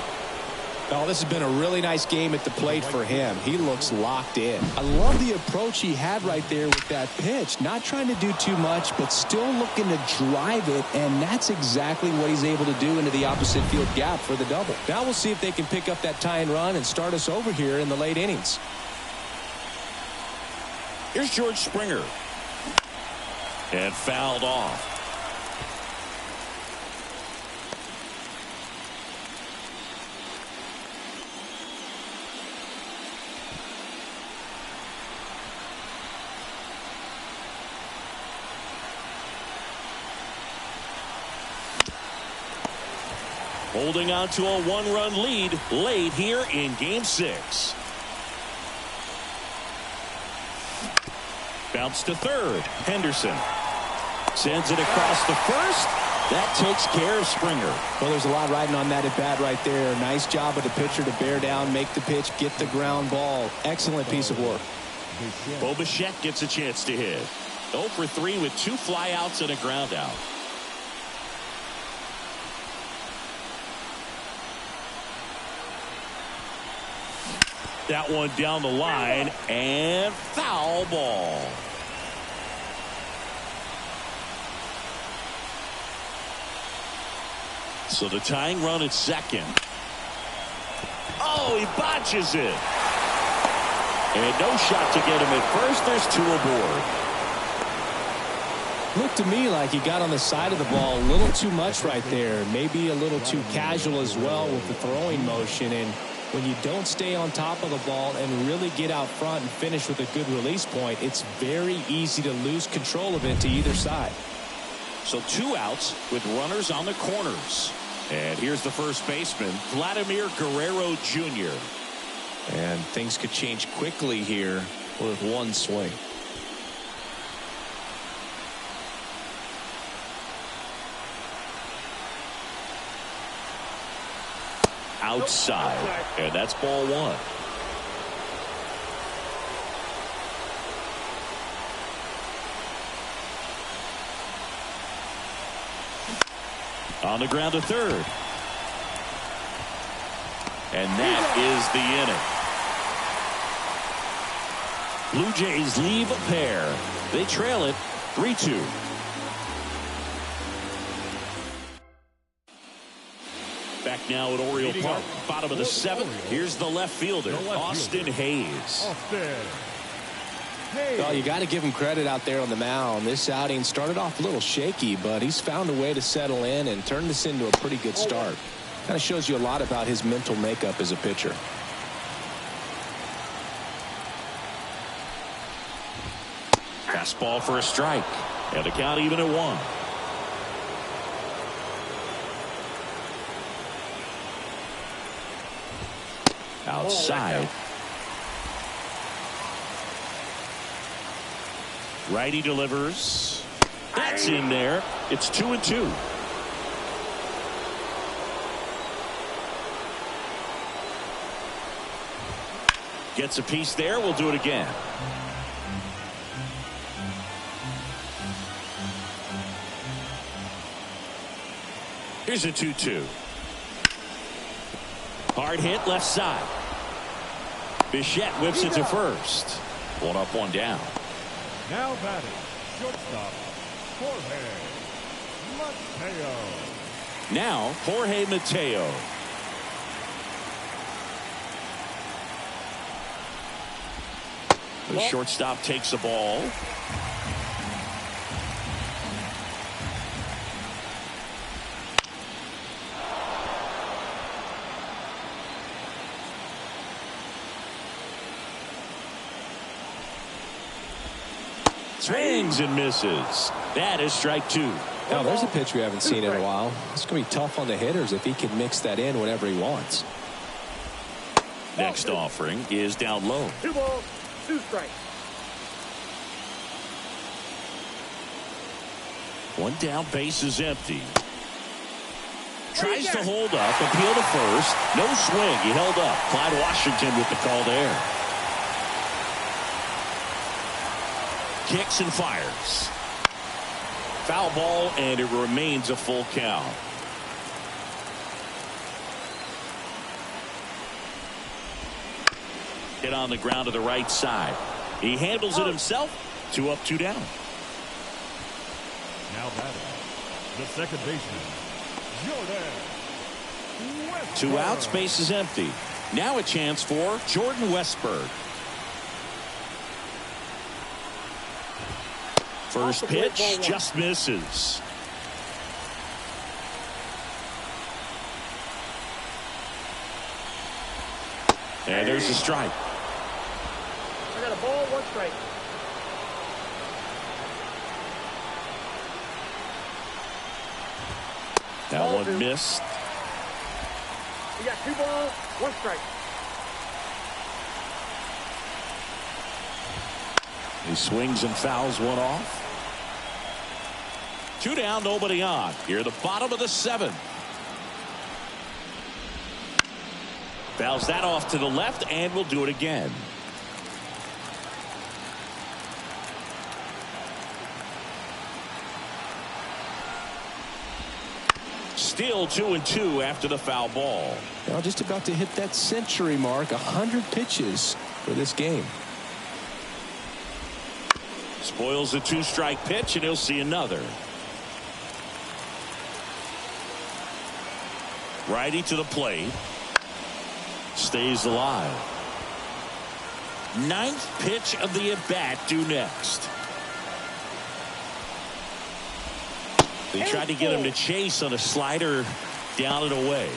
Oh, this has been a really nice game at the plate for him. He looks locked in. I love the approach he had right there with that pitch. Not trying to do too much, but still looking to drive it, and that's exactly what he's able to do into the opposite field gap for the double. Now we'll see if they can pick up that tying run and start us over here in the late innings. Here's George Springer. And fouled off. Holding on to a 1-run lead late here in Game 6. Bounce to third. Henderson sends it across the first. That takes care of Springer. Well, there's a lot riding on that at bat right there. Nice job of the pitcher to bear down, make the pitch, get the ground ball. Excellent piece of work. Bo Bichette gets a chance to hit. 0 for 3 with 2 flyouts and a ground out. That one down the line and foul ball. So the tying run at second. Oh, he botches it. And no shot to get him at first. There's 2 aboard. Looked to me like he got on the side of the ball a little too much right there. Maybe a little too casual as well with the throwing motion. And when you don't stay on top of the ball and really get out front and finish with a good release point, it's very easy to lose control of it to either side. So 2 outs with runners on the corners. And here's the first baseman, Vladimir Guerrero Jr. And things could change quickly here with one swing. Outside. And that's ball 1. On the ground to third. And that is the inning. Blue Jays leave a pair. They trail it 3-2. Back now at Oriole Park, bottom of the 7th. Here's the left fielder, Austin Hayes. Well, you got to give him credit out there on the mound. This outing started off a little shaky, but he's found a way to settle in and turn this into a pretty good start. Kind of shows you a lot about his mental makeup as a pitcher. Fastball for a strike. And the count even at 1. Outside. Righty delivers. That's in there. It's 2-2. Gets a piece there. We'll do it again. Here's a 2-2. Hard hit left side. Bichette whips it to first. 1 up, 1 down. Now batting, shortstop, Jorge Mateo. Now, Jorge Mateo. The shortstop takes the ball. Swings and misses. That is strike 2. Now, there's a pitch we haven't seen in a while. It's going to be tough on the hitters if he can mix that in whenever he wants. Next offering is down low. 2 balls, 2 strikes. 1 down, base is empty. Tries to hold up, appeal to first. No swing. He held up. Clyde Washington with the call there. Kicks and fires. Foul ball, and it remains a full count. Hit on the ground to the right side. He handles it himself. 2 up, 2 down. Now batting, the second baseman, Jordan Westburg. 2 outs, base is empty. Now a chance for Jordan Westburg. First pitch just misses. And there's a strike. I got a ball, 1 strike. That one missed. You got 2 balls, 1 strike. He swings and fouls one off. 2 down, nobody on. Here at the bottom of the 7th. Fouls that off to the left, and we'll do it again. Still 2-2 after the foul ball. Now just about to hit that century mark. 100 pitches for this game. Spoils a 2-strike pitch, and he'll see another. Righty to the plate. Stays alive. 9th pitch of the at-bat due next. They tried to get him to chase on a slider down and away.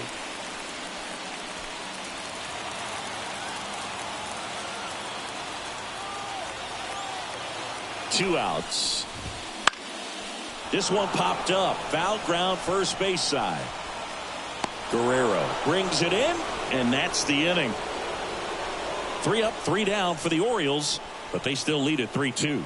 Two outs. This one popped up. Foul ground first base side. Guerrero brings it in, and that's the inning. 3 up, 3 down for the Orioles, but they still lead at 3-2.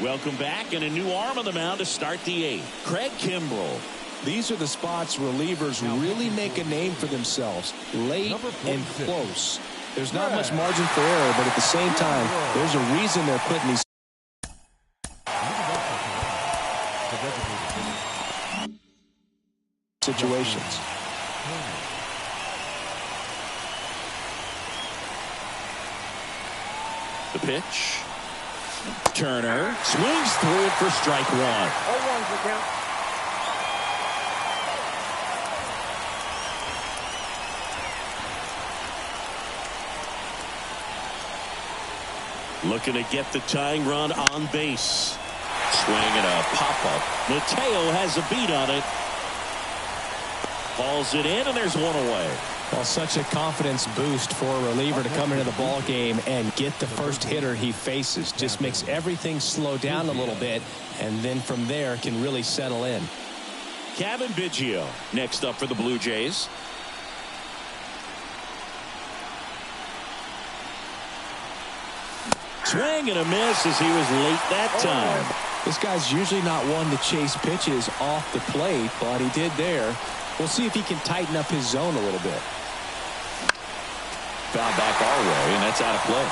Welcome back, and a new arm on the mound to start the 8th. Craig Kimbrell. These are the spots relievers really make a name for themselves. Late and close. There's not much margin for error, but at the same time, there's a reason they're putting these situations. The pitch. Turner swings through it for strike 1. 0-1's the count. Looking to get the tying run on base. Swing and a pop-up. Mateo has a beat on it. Hauls it in, and there's one away. Well, such a confidence boost for a reliever to come into the ball game and get the first hitter he faces. Just makes everything slow down a little bit, and then from there can really settle in. Kevin Biggio next up for the Blue Jays. Swing and a miss as he was late that time. This guy's usually not one to chase pitches off the plate, but he did there. We'll see if he can tighten up his zone a little bit. Foul back our way, and that's out of play.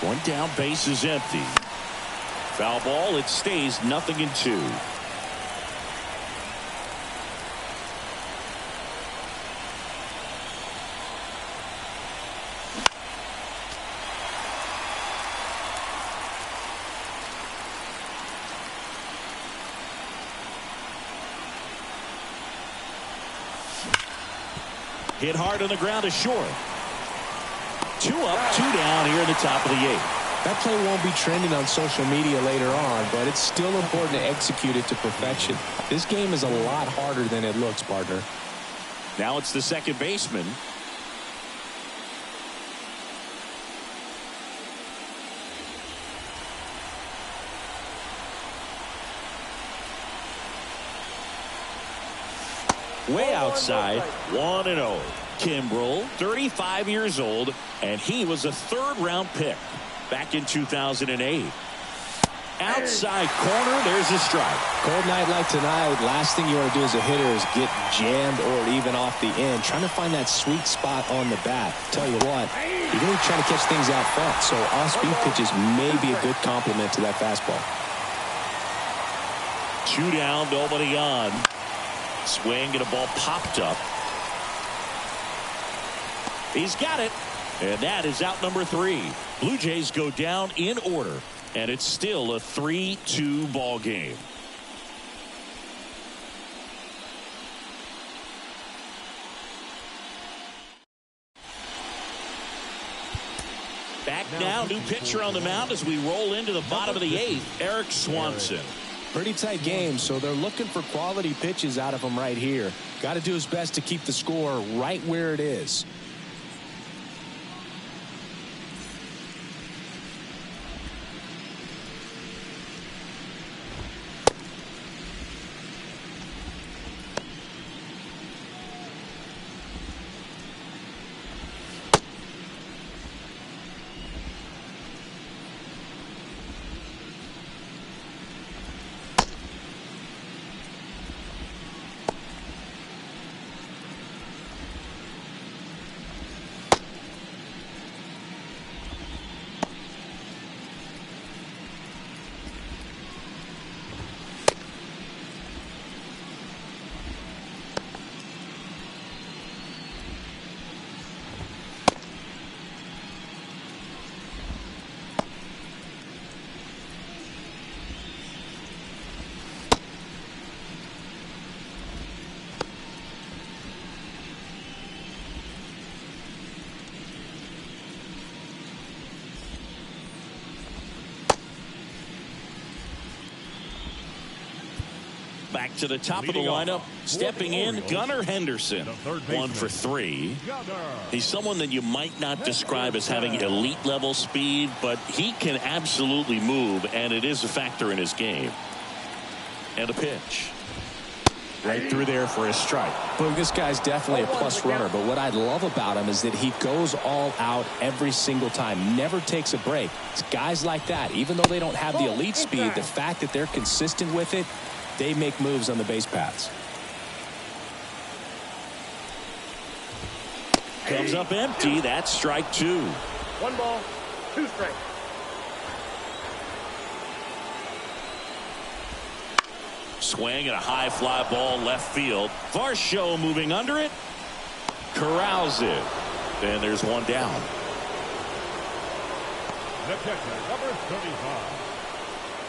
One down, base is empty. Foul ball, it stays 0-2. Hit hard on the ground to short. 2 up, 2 down here in the top of the 8th. That play won't be trending on social media later on, but it's still important to execute it to perfection. This game is a lot harder than it looks, partner. Now it's the second baseman. Way outside, 1-0. Kimbrell, 35 years old, and he was a 3rd-round pick back in 2008. Outside corner, there's a strike. Cold night like tonight, last thing you want to do as a hitter is get jammed or even off the end. Trying to find that sweet spot on the bat. Tell you what, you're really trying to catch things out front, so off-speed pitches may be a good complement to that fastball. 2 down, nobody on. Swing and a ball popped up. He's got it, and that is out number 3. Blue Jays go down in order, and it's still a 3-2 ball game. Back now, new pitcher on the mound as we roll into the bottom of the 8th, Eric Swanson. Pretty tight game, so they're looking for quality pitches out of him right here. Got to do his best to keep the score right where it is. back to the top of the lineup. Stepping in, Gunnar Henderson. 1 for 3. He's someone that you might not describe as having elite level speed, but he can absolutely move, and it is a factor in his game. And a pitch. Right through there for a strike. Boog, this guy's definitely a plus runner, but what I love about him is that he goes all out every single time, never takes a break. It's guys like that, even though they don't have the elite speed, the fact that they're consistent with it, they make moves on the base paths. Comes up empty. That's strike 2. 1 ball, 2 strikes. Swing and a high fly ball left field. Varsho moving under it. Corrals it. And there's 1 down. The catcher, number 35.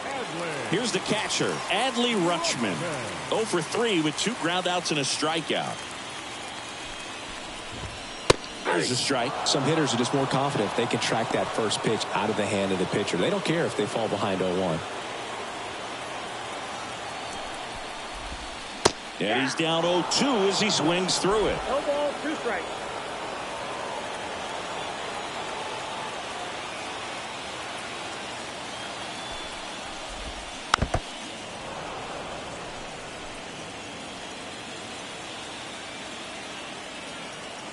Adley. Here's the catcher, Adley Rutschman. 0 for 3 with 2 groundouts and a strikeout. There's a strike. Some hitters are just more confident they can track that first pitch out of the hand of the pitcher. They don't care if they fall behind 0-1. And he's down 0-2 as he swings through it. 1 ball, 2 strikes.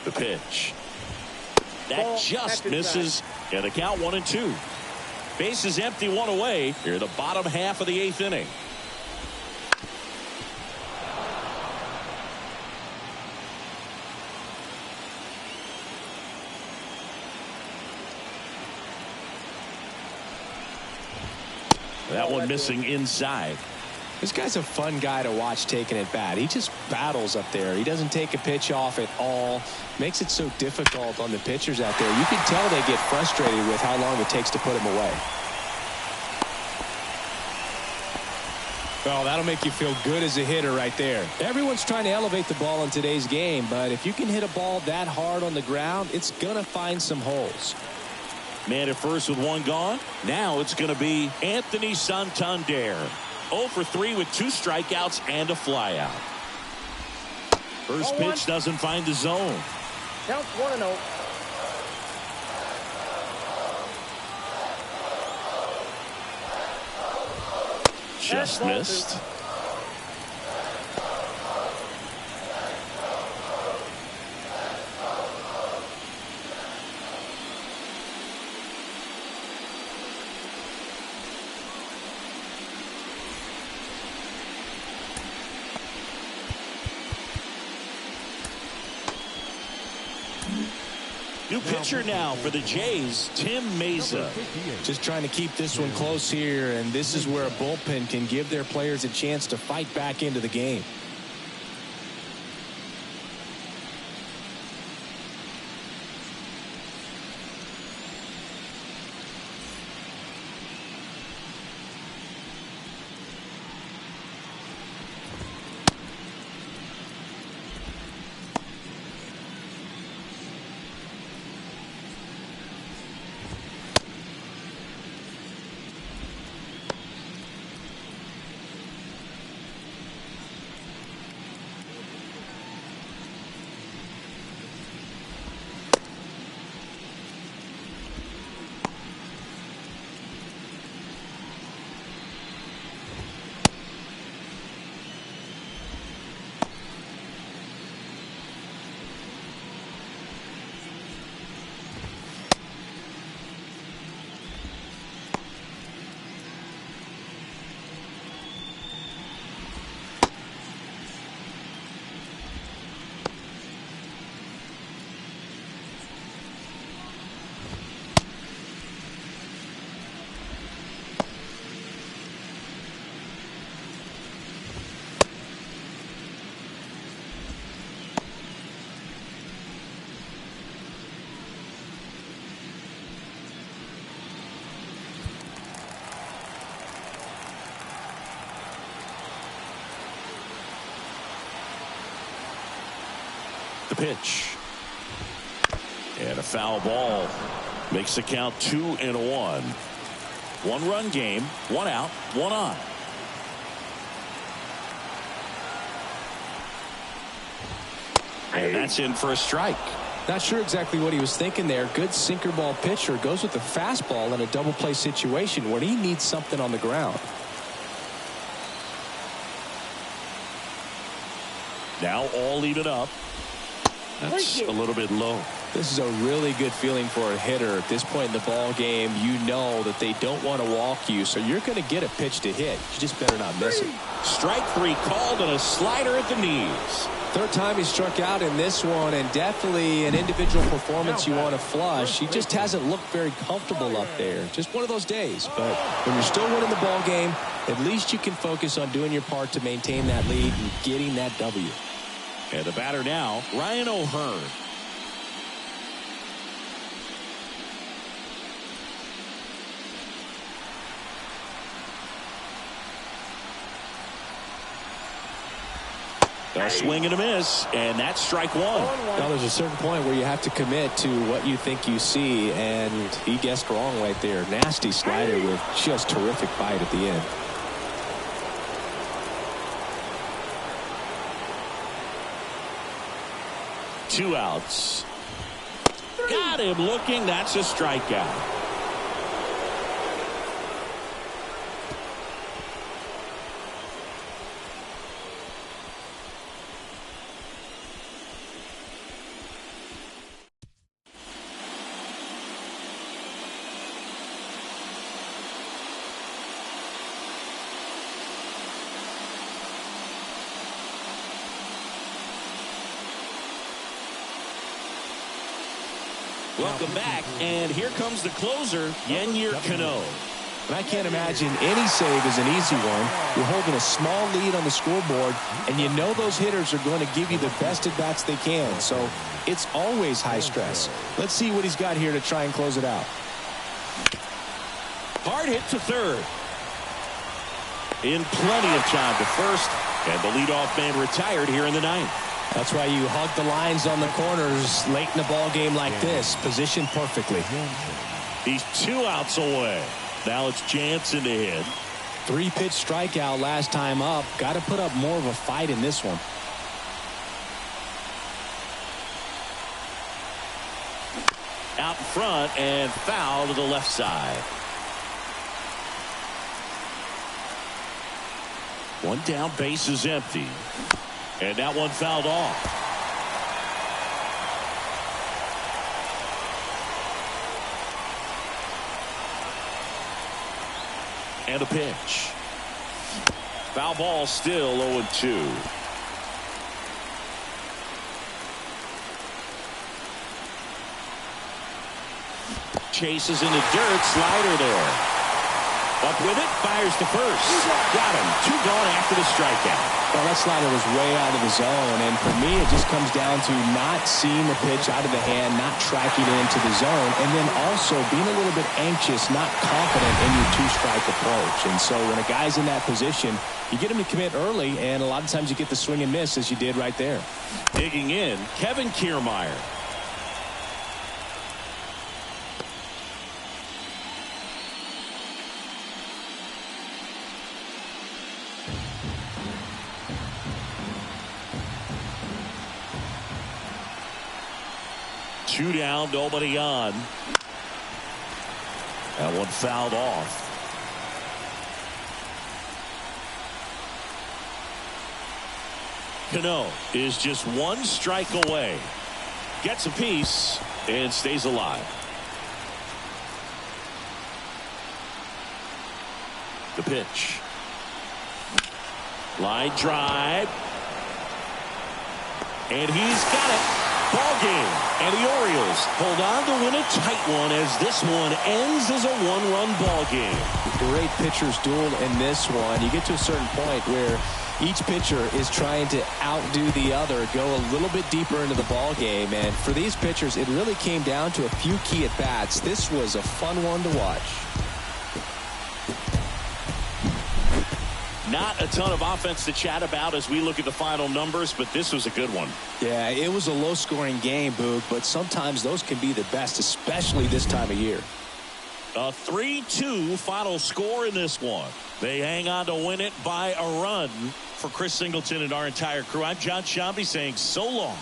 The pitch. That just misses. And the count 1-2. Bases empty, 1 away. Here in the bottom half of the 8th inning. That one missing inside. This guy's a fun guy to watch taking at bat. He just battles up there. He doesn't take a pitch off at all. Makes it so difficult on the pitchers out there. You can tell they get frustrated with how long it takes to put him away. Well, that'll make you feel good as a hitter right there. Everyone's trying to elevate the ball in today's game, but if you can hit a ball that hard on the ground, it's going to find some holes. Man at first with 1 gone. Now it's going to be Anthony Santander. 0 for 3 with 2 strikeouts and a flyout. First pitch doesn't find the zone. Counts 1-0. Just missed. New pitcher now for the Jays, Tim Mesa. Just trying to keep this one close here, and this is where a bullpen can give their players a chance to fight back into the game. The pitch. And a foul ball. Makes the count 2-1. 1 run game, 1 out, 1 on. And that's in for a strike. Not sure exactly what he was thinking there. Good sinker ball pitcher goes with the fastball in a double play situation when he needs something on the ground. Now all even up. That's a little bit low. This is a really good feeling for a hitter. At this point in the ball game, you know that they don't want to walk you, so you're going to get a pitch to hit. You just better not miss it. Strike 3 called and a slider at the knees. Third time he struck out in this one, and definitely an individual performance you want to flush. He just hasn't looked very comfortable up there. Just one of those days. But when you're still winning the ball game, at least you can focus on doing your part to maintain that lead and getting that W. And the batter now, Ryan O'Hearn. A swing and a miss, and that's strike 1. Now there's a certain point where you have to commit to what you think you see, and he guessed wrong right there. Nasty slider with just terrific bite at the end. Two outs. Got him looking. That's a strikeout. Welcome back, and here comes the closer, Yennier Cano. And I can't imagine any save is an easy one. You're holding a small lead on the scoreboard, and you know those hitters are going to give you the best at-bats they can. So it's always high stress. Let's see what he's got here to try and close it out. Hard hit to third. In plenty of time to first, and the leadoff man retired here in the ninth. That's why you hug the lines on the corners late in the ball game like this. Positioned perfectly. He's 2 outs away. Now it's Jansen to hit. 3-pitch strikeout last time up. Got to put up more of a fight in this one. Out in front and foul to the left side. One down, base is empty. And that one fouled off. And a pitch. Foul ball, still 0-2. Chases in the dirt, slider there. Up with it, fires to first. Got him. 2 gone after the strikeout. Well, that slider was way out of the zone, and for me, it just comes down to not seeing the pitch out of the hand, not tracking it into the zone, and then also being a little bit anxious, not confident in your 2-strike approach. And so when a guy's in that position, you get him to commit early, and a lot of times you get the swing and miss, as you did right there. Digging in, Kevin Kiermaier. Two down, nobody on. That one fouled off. Cano is just 1 strike away. Gets a piece and stays alive. The pitch. Line drive. And he's got it. Ball game. And the Orioles hold on to win a tight one as this one ends as a 1-run ball game. Great pitchers duel in this one. You get to a certain point where each pitcher is trying to outdo the other, go a little bit deeper into the ball game. And for these pitchers, it really came down to a few key at-bats. This was a fun one to watch. Not a ton of offense to chat about as we look at the final numbers, but this was a good one. Yeah, it was a low-scoring game, Boog, but sometimes those can be the best, especially this time of year. A 3-2 final score in this one. They hang on to win it by a run. For Chris Singleton and our entire crew, I'm John Shambi saying so long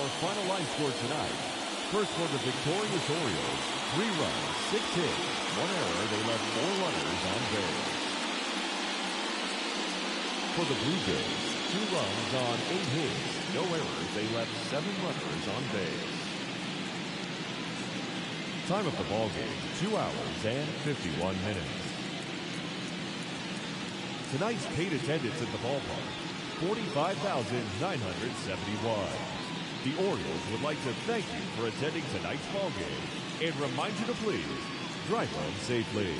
our final line score tonight. First for the victorious Orioles, 3 runs, 6 hits, 1 error. They left 4 runners on base. For the Blue Jays, 2 runs on 8 hits, no errors. They left 7 runners on base. Time of the ball game, 2 hours and 51 minutes. Tonight's paid attendance at the ballpark, 45,971. The Orioles would like to thank you for attending tonight's ball game and remind you to please drive home safely.